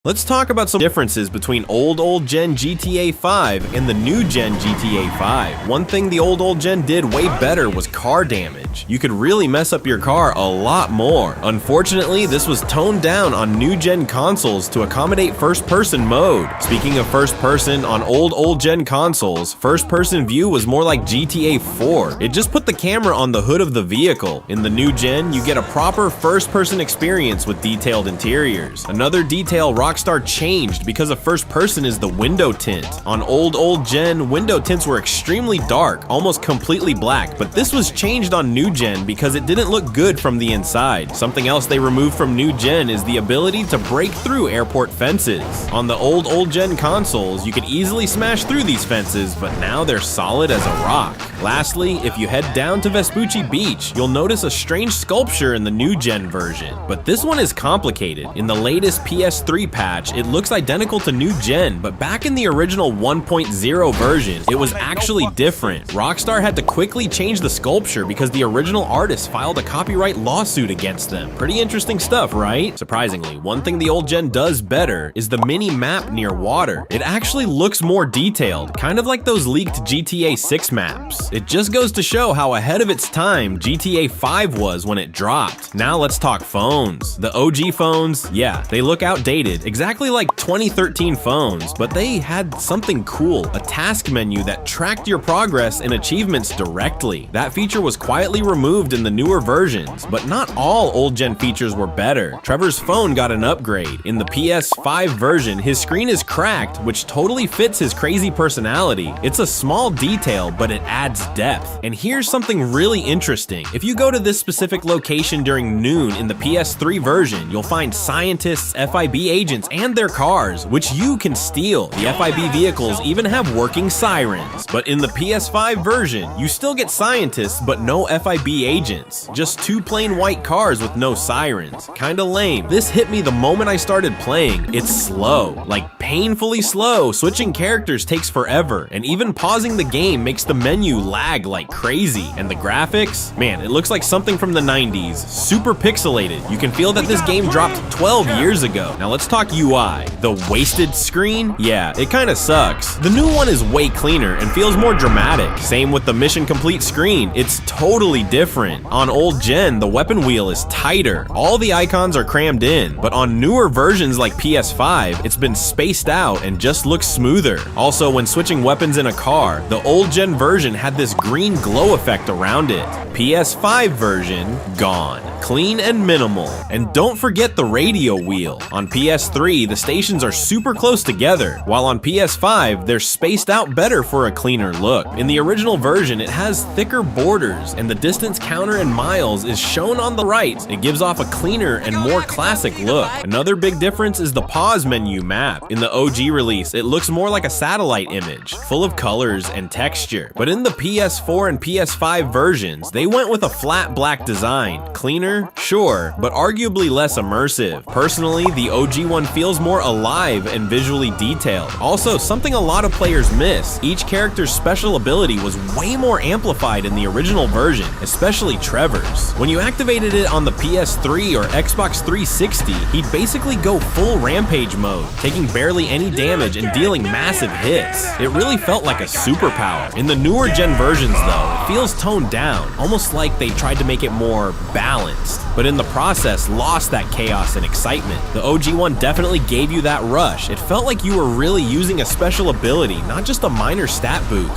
Let's talk about some differences between old gen GTA 5 and the new gen GTA 5. One thing the old gen did way better was car damage. You could really mess up your car a lot more. Unfortunately, this was toned down on new gen consoles to accommodate first person mode. Speaking of first person, on old gen consoles, first person view was more like GTA 4. It just put the camera on the hood of the vehicle. In the new gen, you get a proper first person experience with detailed interiors. Another detail Rockstar changed because of first person is the window tint. On old gen, window tints were extremely dark, almost completely black, but this was changed on new gen because it didn't look good from the inside. Something else they removed from new gen is the ability to break through airport fences. On the old gen consoles, you could easily smash through these fences, but now they're solid as a rock. Lastly, if you head down to Vespucci Beach, you'll notice a strange sculpture in the new gen version, but this one is complicated. In the latest PS3 patch, it looks identical to new gen, but back in the original 1.0 version, it was actually different. Rockstar had to quickly change the sculpture because the original artist filed a copyright lawsuit against them. Pretty interesting stuff, right? Surprisingly, one thing the old gen does better is the mini map near water. It actually looks more detailed, kind of like those leaked GTA 6 maps. It just goes to show how ahead of its time GTA 5 was when it dropped. Now let's talk phones. The OG phones, yeah, they look outdated, exactly like 2013 phones, but they had something cool, a task menu that tracked your progress and achievements directly. That feature was quietly removed in the newer versions, but not all old gen features were better. Trevor's phone got an upgrade. In the PS5 version, his screen is cracked, which totally fits his crazy personality. It's a small detail, but it adds depth. And here's something really interesting. If you go to this specific location during noon in the PS3 version, you'll find scientists, FIB agents, and their cars, which you can steal. The FIB vehicles even have working sirens. But in the PS5 version, you still get scientists, but no FIB agents. Just two plain white cars with no sirens. Kinda lame. This hit me the moment I started playing. It's slow, like painfully slow. Switching characters takes forever, and even pausing the game makes the menu lag like crazy. And the graphics? Man, it looks like something from the 90s. Super pixelated. You can feel that this game dropped 12 years ago. Now let's talk UI. The wasted screen? Yeah, it kinda sucks. The new one is way cleaner and feels more dramatic. Same with the mission complete screen. It's totally different. On old gen, the weapon wheel is tighter. All the icons are crammed in, but on newer versions like PS5, it's been spaced out and just looks smoother. Also, when switching weapons in a car, the old gen version had this green glow effect around it. PS5 version, gone. Clean and minimal. And don't forget the radio wheel. On PS3, the stations are super close together, while on PS5, they're spaced out better for a cleaner look. In the original version, it has thicker borders, and the distance counter in miles is shown on the right. It gives off a cleaner and more classic look. Another big difference is the pause menu map. In the OG release, it looks more like a satellite image, full of colors and texture. But in the PS4 and PS5 versions, they went with a flat black design. Cleaner? Sure, but arguably less immersive. Personally, the OG one feels more alive and visually detailed. Also, something a lot of players miss, each character's special ability was way more amplified in the original version, especially Trevor's. When you activated it on the PS3 or Xbox 360, he'd basically go full rampage mode, taking barely any damage and dealing massive hits. It really felt like a superpower. In the newer gen versions though, it feels toned down, almost like they tried to make it more balanced, but in the process lost that chaos and excitement. The OG one definitely gave you that rush. It felt like you were really using a special ability, not just a minor stat boost.